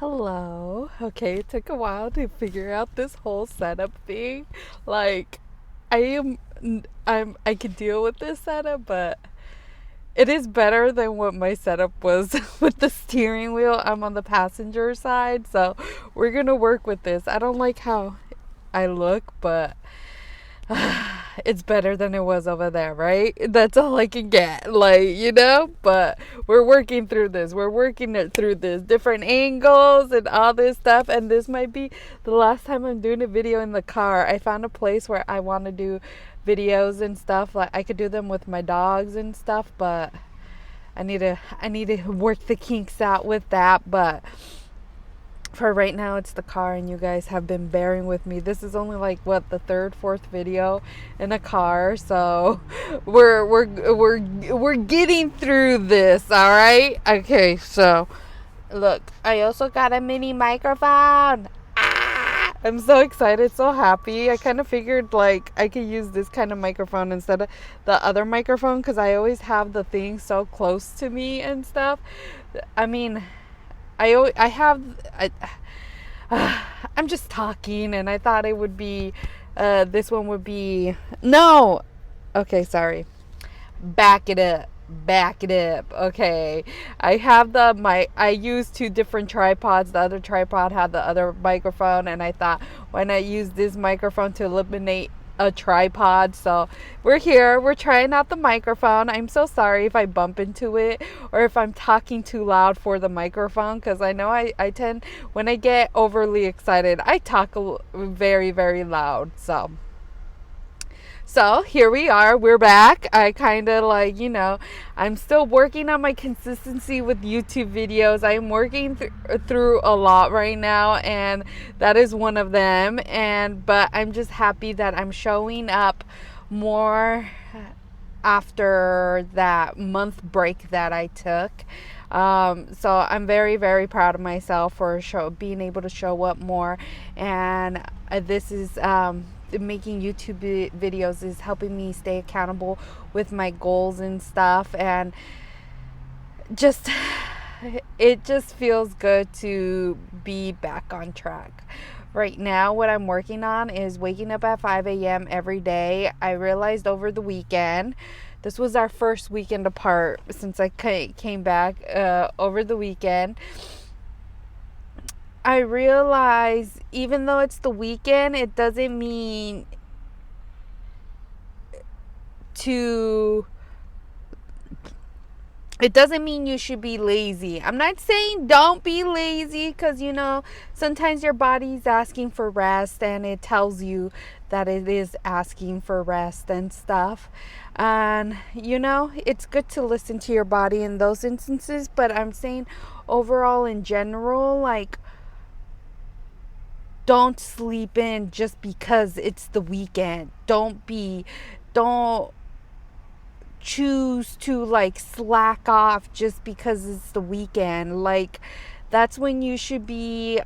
Hello. Okay, it took a while to figure out this whole setup thing. Like, I could deal with this setup, but it is better than what my setup was with the steering wheel. I'm on the passenger side, so we're gonna work with this. I don't like how I look, but it's better than it was over there, right? That's all I can get, but we're working through this. We're working it through this different angles and all this stuff. And this might be the last time I'm doing a video in the car. I found a place where I want to do videos and stuff. Like I could do them with my dogs and stuff, but I need to work the kinks out with that. But for right now it's the car, and you guys have been bearing with me. This is only like the third, fourth video in a car, so we're getting through this. All right, okay. So look, I also got a mini microphone. I'm so excited, so happy. I kind of figured like I could use this kind of microphone instead of the other microphone, because I always have the thing so close to me and stuff. I mean, I have, I'm just talking, and I thought it would be, this one would be, no, okay, sorry, back it up, okay. I have I use two different tripods. The other tripod had the other microphone, and I thought, why not use this microphone to eliminate a tripod? So we're here, we're trying out the microphone. I'm so sorry if I bump into it or if I'm talking too loud for the microphone, because I know I tend, when I get overly excited, I talk very, very loud. So here we are, we're back. I kind of I'm still working on my consistency with YouTube videos. I'm working through a lot right now, and that is one of them. But I'm just happy that I'm showing up more after that month break that I took. So I'm very, very proud of myself for being able to show up more. And this is making YouTube videos is helping me stay accountable with my goals and stuff, and it just feels good to be back on track. Right now, what I'm working on is waking up at 5 a.m. every day. I realized over the weekend, this was our first weekend apart since I came back over the weekend. I realize even though it's the weekend, it doesn't mean you should be lazy. I'm not saying don't be lazy, because sometimes your body's asking for rest, and it tells you that it is asking for rest and stuff. And it's good to listen to your body in those instances, but I'm saying overall in general, like, don't sleep in just because it's the weekend. Don't choose to slack off just because it's the weekend. Like, that's when you should be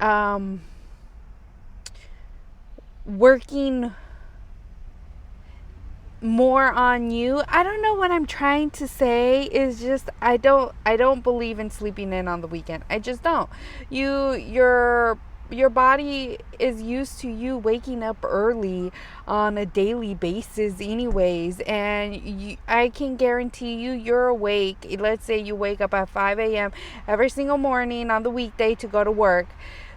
working more on you. I don't know what I'm trying to say. Is just I don't believe in sleeping in on the weekend. I just don't. Your body is used to you waking up early on a daily basis anyways, and I can guarantee you're awake. Let's say you wake up at 5 a.m. every single morning on the weekday to go to work.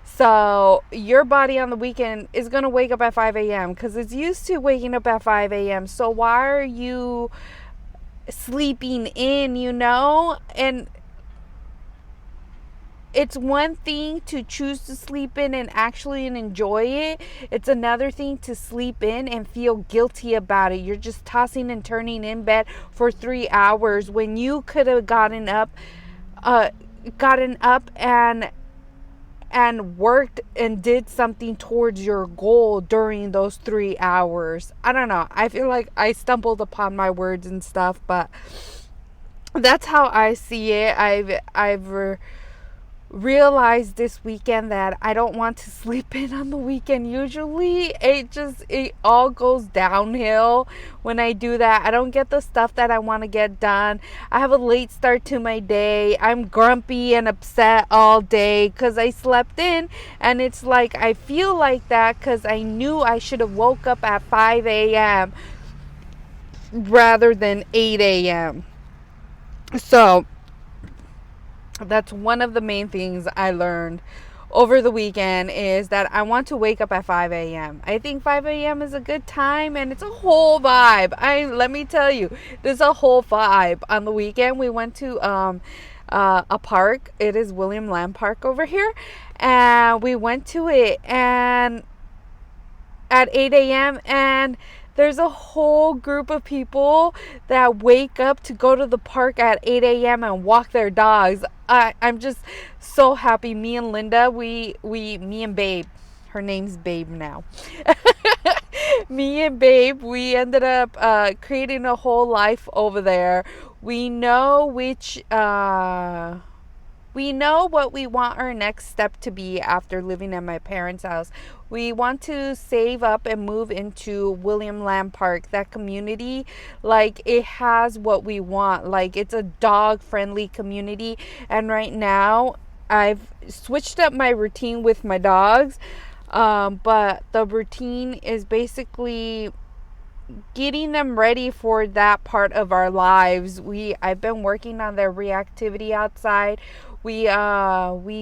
So your body on the weekend is going to wake up at 5 a.m. because it's used to waking up at 5 a.m. So why are you sleeping in, And it's one thing to choose to sleep in and actually enjoy it. It's another thing to sleep in and feel guilty about it. You're just tossing and turning in bed for 3 hours when you could have gotten up and worked and did something towards your goal during those 3 hours. I don't know. I feel like I stumbled upon my words and stuff, but that's how I see it. I've realized this weekend that I don't want to sleep in on the weekend. Usually it all goes downhill when I do that. I don't get the stuff that I want to get done. I have a late start to my day. I'm grumpy and upset all day because I slept in, and it's like I feel like that because I knew I should have woke up at 5 a.m. rather than 8 a.m. So that's one of the main things I learned over the weekend, is that I want to wake up at 5 a.m. I think 5 a.m. is a good time, and it's a whole vibe. Let me tell you, there's a whole vibe. On the weekend, we went to a park. It is William Lamb Park over here, and we went to it and at 8 a.m. and there's a whole group of people that wake up to go to the park at 8 a.m. and walk their dogs. I'm just so happy. Me and Linda, me and Babe, her name's Babe now. Me and Babe, we ended up creating a whole life over there. We know what we want our next step to be after living at my parents' house. We want to save up and move into William Lamb Park. That community, like, it has what we want. Like, it's a dog-friendly community. And right now, I've switched up my routine with my dogs. But the routine is basically getting them ready for that part of our lives. I've been working on their reactivity outside. We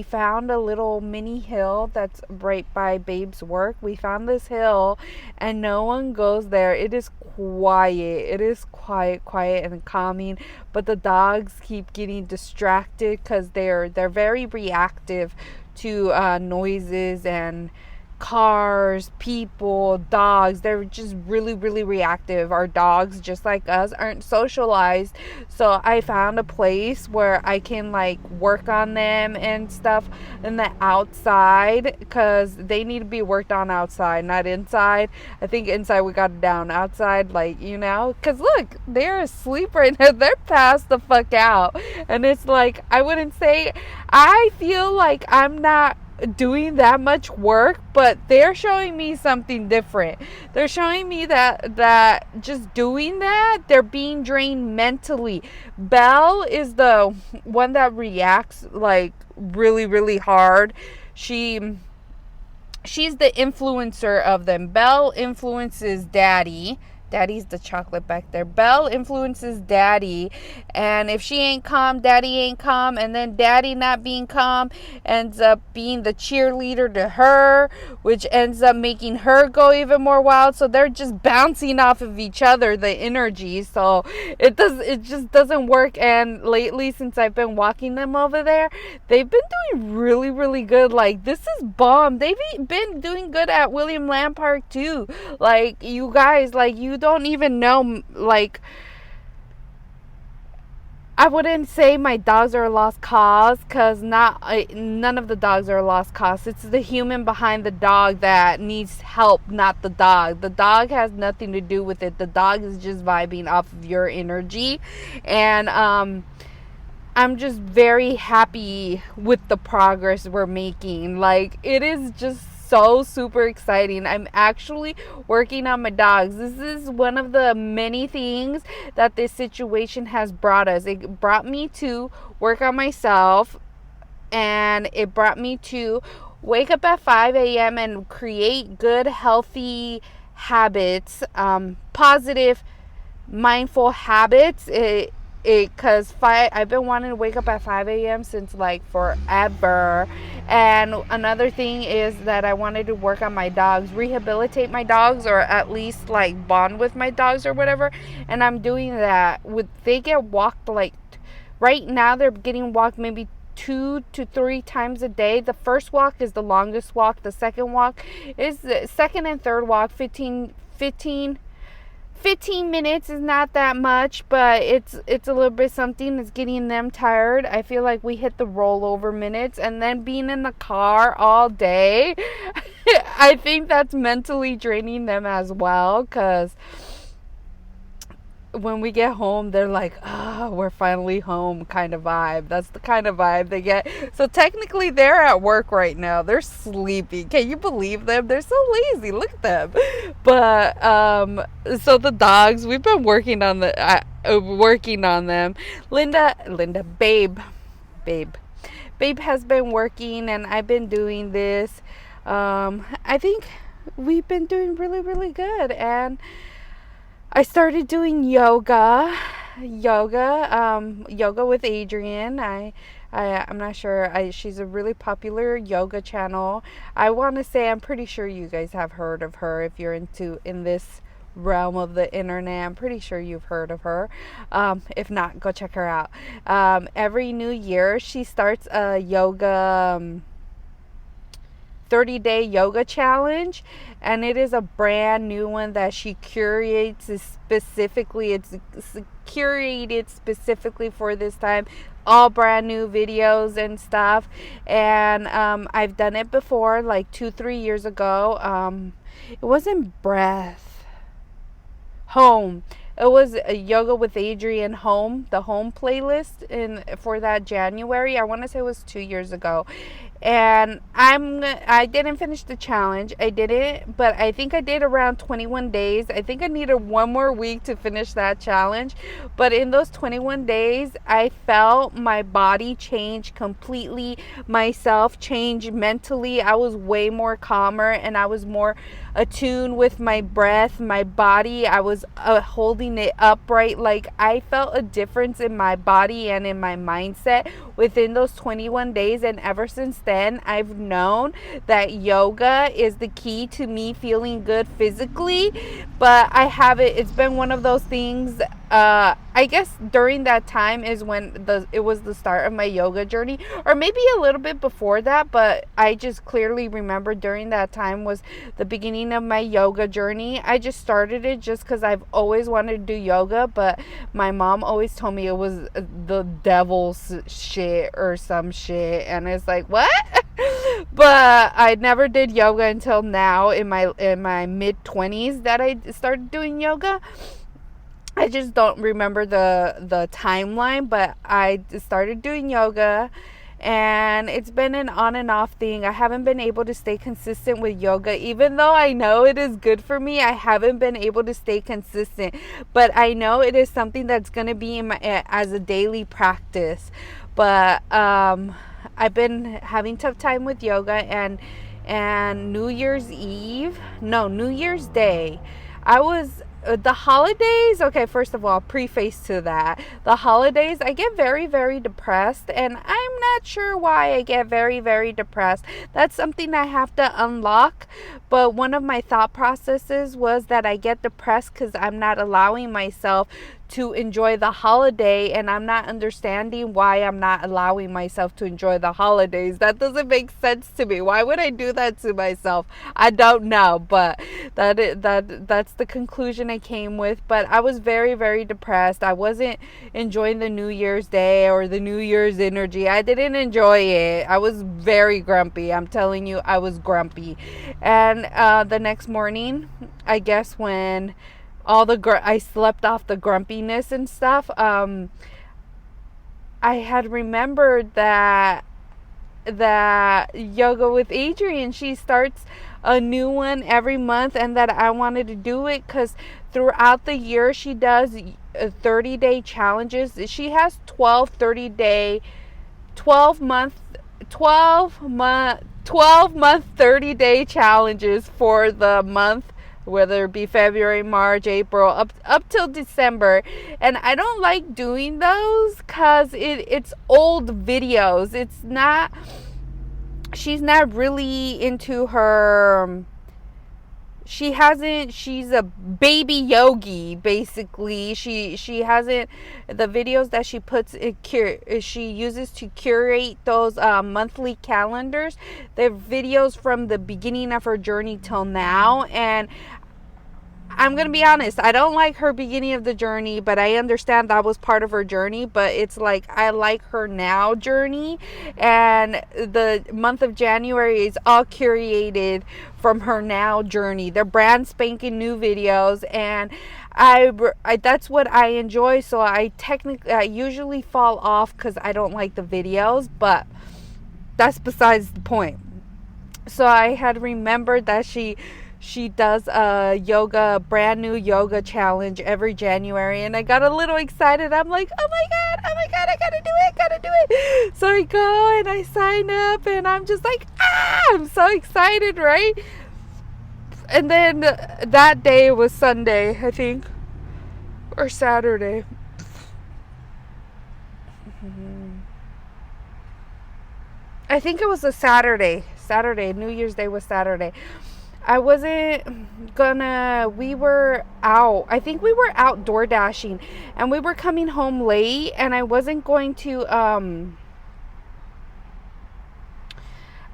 found a little mini hill that's right by Babe's work. We found this hill and no one goes there. It is quiet. It is quiet and calming, but the dogs keep getting distracted because they're very reactive to noises and cars, people, dogs. They're just really reactive. Our dogs, just like us, aren't socialized. So I found a place where I can like work on them and stuff in the outside, because they need to be worked on outside, not inside. I think inside we got it down. Outside, like, because look, they're asleep right now. They're passed the fuck out. And it's like, I wouldn't say, I feel like I'm not doing that much work, but they're showing me something different. They're showing me that just doing that, they're being drained mentally. Belle is the one that reacts like really hard. She's the influencer of them. Belle influences Daddy. Daddy's the chocolate back there. Belle influences Daddy, and if she ain't calm, Daddy ain't calm, and then Daddy not being calm ends up being the cheerleader to her, which ends up making her go even more wild. So they're just bouncing off of each other, the energy. So it just doesn't work. And lately, since I've been walking them over there, they've been doing really good. Like, this is bomb. They've been doing good at William Lamb Park too. Like, you guys, like, you don't even know, like, I wouldn't say my dogs are a lost cause, because none of the dogs are a lost cause. It's the human behind the dog that needs help, not the dog. The dog has nothing to do with it. The dog is just vibing off of your energy. And I'm just very happy with the progress we're making. Like, it is just so super exciting. I'm actually working on my dogs. This is one of the many things that this situation has brought us. It brought me to work on myself, and it brought me to wake up at 5 a.m. and create good, healthy habits, positive, mindful habits. Because I've been wanting to wake up at 5 a.m. since like forever. And another thing is that I wanted to work on my dogs, rehabilitate my dogs, or at least like bond with my dogs or whatever. And I'm doing that. They get walked, like, right now they're getting walked maybe 2 to 3 times a day. The first walk is the longest walk. The second walk is the second and third walk, 15 minutes is not that much, but it's a little bit something. It's getting them tired. I feel like we hit the rollover minutes, and then being in the car all day, I think that's mentally draining them as well, because when we get home, they're like, oh, we're finally home kind of vibe. That's the kind of vibe they get. So technically they're at work right now. They're sleepy. Can you believe them? They're so lazy. Look at them. But so the dogs, we've been working on them. Babe has been working, and I've been doing this. I think we've been doing really, really good. And I started doing yoga with Adrienne. I'm not sure. She's a really popular yoga channel. I want to say I'm pretty sure you guys have heard of her if you're in this realm of the internet. I'm pretty sure you've heard of her. If not, go check her out. Every new year she starts a yoga 30-day yoga challenge, and it is a brand new one that she curates specifically. It's curated specifically for this time, all brand new videos and stuff. And I've done it before, like 2-3 years ago. It wasn't home. It was a yoga with Adrienne home, the home playlist for that January. I want to say it was 2 years ago. And I didn't finish the challenge. I did it, but I think I did around 21 days. I think I needed one more week to finish that challenge. But in those 21 days, I felt my body change completely, myself change mentally. I was way more calmer, and I was more attuned with my breath, my body. I was holding it upright. Like, I felt a difference in my body and in my mindset within those 21 days. And ever since then, I've known that yoga is the key to me feeling good physically. But it's been one of those things. I guess during that time is when it was the start of my yoga journey, or maybe a little bit before that, but I just clearly remember during that time was the beginning of my yoga journey. I just started it just because I've always wanted to do yoga, but my mom always told me it was the devil's shit or some shit, and it's like, what? But I never did yoga until now in my mid-20s that I started doing yoga. I just don't remember the timeline, but I started doing yoga, and it's been an on and off thing. I haven't been able to stay consistent with yoga. Even though I know it is good for me, I haven't been able to stay consistent. But I know it is something that's going to be as a daily practice. But I've been having tough time with yoga, and New Year's Day, the holidays, okay, first of all, preface to that, the holidays, I get very, very depressed, and I'm not sure why I get very, very depressed. That's something I have to unlock. But one of my thought processes was that I get depressed because I'm not allowing myself to enjoy the holiday, and I'm not understanding why I'm not allowing myself to enjoy the holidays. That doesn't make sense to me. Why would I do that to myself? I don't know, but that's the conclusion I came with. But I was very, very depressed. I wasn't enjoying the New Year's Day or the New Year's energy. I didn't enjoy it. I was very grumpy. I'm telling you, I was grumpy. And the next morning, I guess when I slept off the grumpiness and stuff, I had remembered that yoga with Adrienne, she starts a new one every month, and that I wanted to do it because throughout the year she does 30-day challenges. She has 12 month 30-day challenges for the month, whether it be February, March, April, up till December. And I don't like doing those because it's old videos. She's not really into her, she's a baby yogi, basically. She hasn't, the videos that she she uses to curate those monthly calendars. They're videos from the beginning of her journey till now, and I'm going to be honest, I don't like her beginning of the journey, but I understand that was part of her journey. But it's like, I like her now journey, and the month of January is all curated from her now journey. They're brand spanking new videos, and I that's what I enjoy. So I usually fall off because I don't like the videos, but that's besides the point. So I had remembered that she does a brand new yoga challenge every January, and I got a little excited. I'm like, oh my god, I gotta do it. So I go and I sign up, and I'm just like, I'm so excited, right? And then that day was Sunday, I think, or Saturday. I think it was a Saturday. New Year's Day was Saturday. I wasn't gonna, we were out. I think we were out door dashing, and we were coming home late, and I wasn't going to,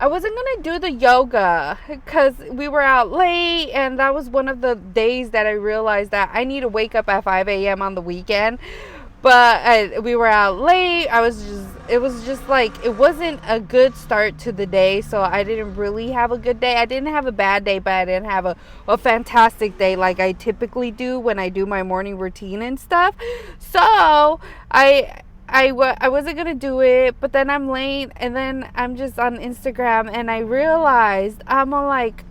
I wasn't going to do the yoga because we were out late, and that was one of the days that I realized that I need to wake up at 5 a.m. on the weekend. But we were out late. It was just like, it wasn't a good start to the day, so I didn't really have a good day. I didn't have a bad day, but I didn't have a fantastic day like I typically do when I do my morning routine and stuff. So I wasn't going to do it, but then I'm late, and then I'm just on Instagram, and I realized, I'm like,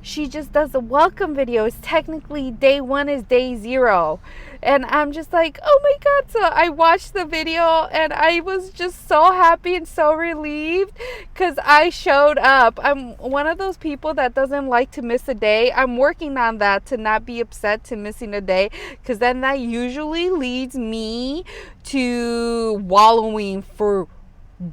she just does a welcome video. It's technically day 1 is day 0. And I'm just like, oh my God. So I watched the video, and I was just so happy and so relieved because I showed up. I'm one of those people that doesn't like to miss a day. I'm working on that, to not be upset to missing a day, because then that usually leads me to wallowing for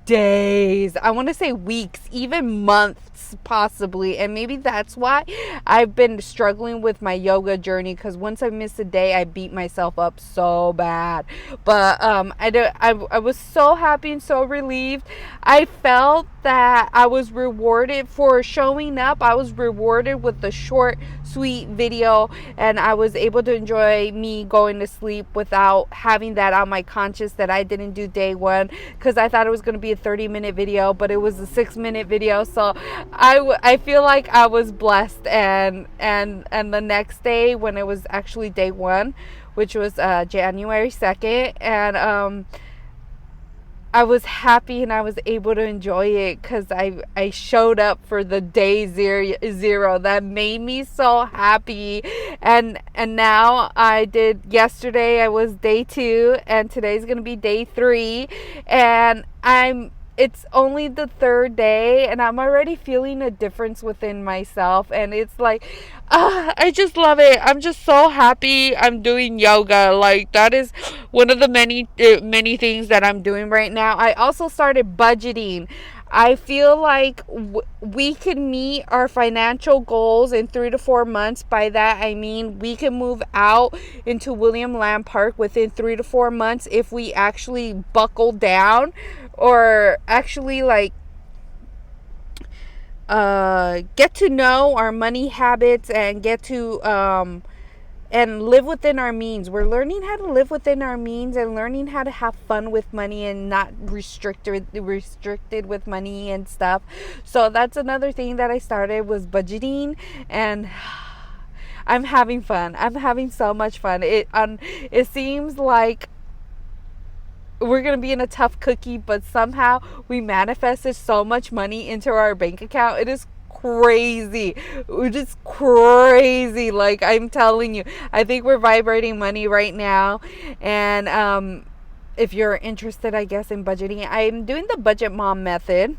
days. I want to say weeks, even months possibly. And maybe that's why I've been struggling with my yoga journey, because once I miss a day, I beat myself up so bad. But I was so happy and so relieved. I felt that I was rewarded for showing up. I was rewarded with the short, sweet video, and I was able to enjoy me going to sleep without having that on my conscience that I didn't do day 1, because I thought it was going to be a 30-minute video, but it was a 6-minute video. So I feel like I was blessed. And the next day, when it was actually day 1, which was January 2nd, and I was happy, and I was able to enjoy it because I showed up for the day zero. That made me so happy. And now yesterday I was day 2, and today's going to be day 3, and it's only the 3rd day, and I'm already feeling a difference within myself. And it's like, I just love it. I'm just so happy I'm doing yoga. Like, that is one of the many things that I'm doing right now. I also started budgeting. I feel like we can meet our financial goals in 3 to 4 months. By that, I mean we can move out into William Land Park within 3 to 4 months if we actually buckle down, or actually get to know our money habits and get to and live within our means. We're learning how to live within our means and learning how to have fun with money and not restricted with money and stuff. So that's another thing that I started, was budgeting, and I'm having fun. I'm having so much fun. It seems like we're going to be in a tough cookie, but somehow we manifested so much money into our bank account. It is crazy. It is crazy. Like, I'm telling you, I think we're vibrating money right now. And if you're interested, I guess, in budgeting, I'm doing the budget mom method,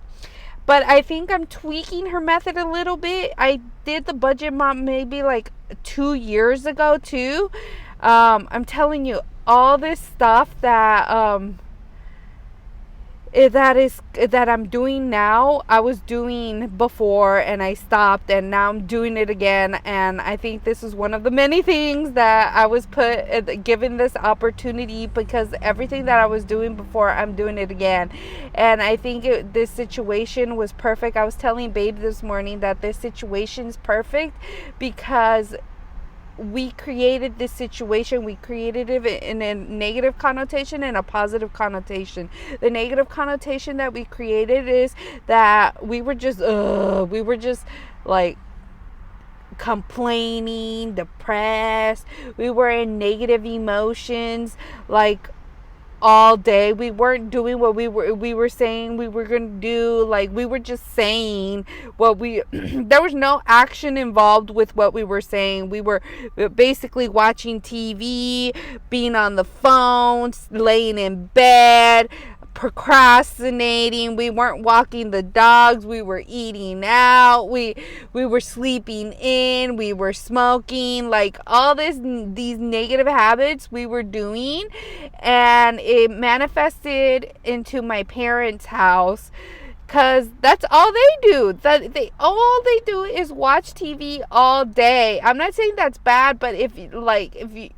but I think I'm tweaking her method a little bit. I did the budget mom maybe like 2 years ago too. I'm telling you, all this stuff that I'm doing now, I was doing before, and I stopped, and now I'm doing it again. And I think this is one of the many things that I was given this opportunity, because everything that I was doing before, I'm doing it again. And I think this situation was perfect. I was telling Babe this morning that this situation is perfect because we created this situation. We created it in a negative connotation and a positive connotation. The negative connotation that we created is that we were just like complaining, depressed. We were in negative emotions like all day. We weren't doing what we were saying we were going to do. Like, we were just saying what we there was no action involved with what we were saying. We were basically watching TV, being on the phone, laying in bed, procrastinating. We weren't walking the dogs. We were eating out. We were sleeping in. We were smoking. Like, all these negative habits we were doing, and it manifested into my parents' house. Cause that's all they do. All they do is watch TV all day. I'm not saying that's bad, but if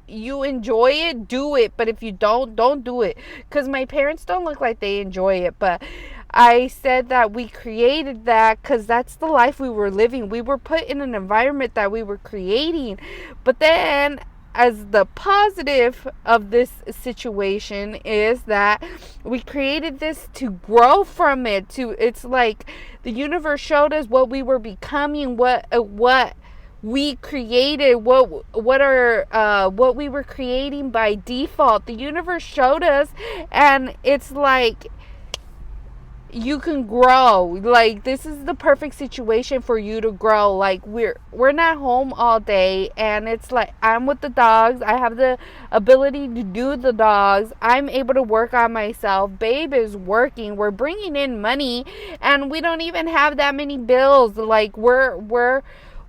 you enjoy it, do it. But if you don't do it. Cause my parents don't look like they enjoy it. But I said that we created that because that's the life we were living. We were put in an environment that we were creating. But then, as the positive of this situation is that we created this to grow from it. It's like the universe showed us what we were becoming, what we created, what we were creating by default. The universe showed us, and it's like, you can grow. Like, this is the perfect situation for you to grow. Like, we're not home all day, and it's like, I'm with the dogs. I have the ability to do the dogs. I'm able to work on myself. Babe is working. We're bringing in money, and we don't even have that many bills. Like,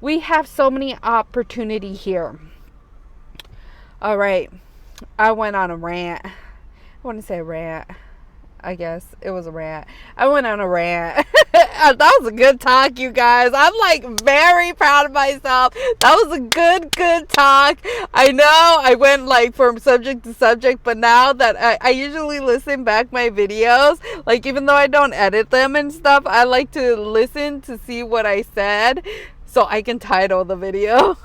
we have so many opportunity here. All right, I went on a rant. I want to say rant. I guess it was a rant. I went on a rant. That was a good talk, you guys. I'm like very proud of myself. That was a good talk. I know I went like from subject to subject, but now that I usually listen back my videos, like, even though I don't edit them and stuff, I like to listen to see what I said so I can title the video.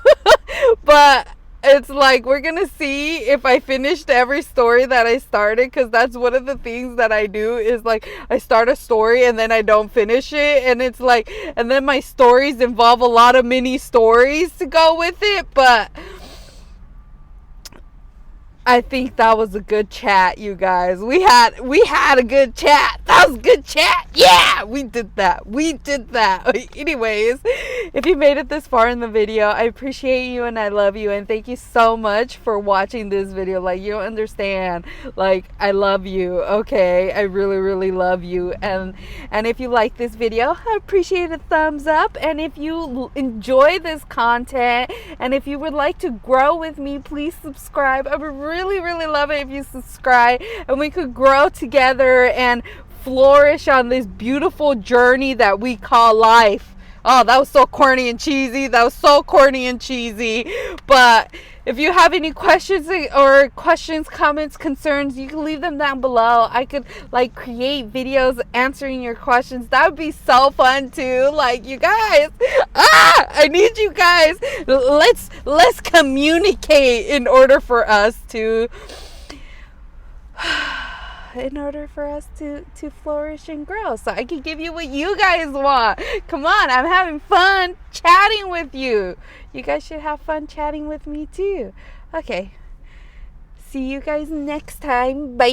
But it's like, we're gonna see if I finished every story that I started, because that's one of the things that I do, is like, I start a story and then I don't finish it, and it's like, and then my stories involve a lot of mini stories to go with it. But I think that was a good chat, you guys. We had a good chat. That was a good chat. Yeah, we did that. Anyways, if you made it this far in the video, I appreciate you and I love you, and thank you so much for watching this video. Like, you don't understand. Like, I love you. Okay, I really love you. And if you like this video, I appreciate a thumbs up. And if you enjoy this content, and if you would like to grow with me, please subscribe. I would really love it if you subscribe, and we could grow together and flourish on this beautiful journey that we call life. Oh, that was so corny and cheesy. But if you have any questions, comments, concerns, you can leave them down below. I could like create videos answering your questions. That would be so fun too. Like, you guys, I need you guys. Let's communicate in order for us to flourish and grow, so I can give you what you guys want. Come on, I'm having fun chatting with you. You guys should have fun chatting with me too. Okay, see you guys next time. Bye.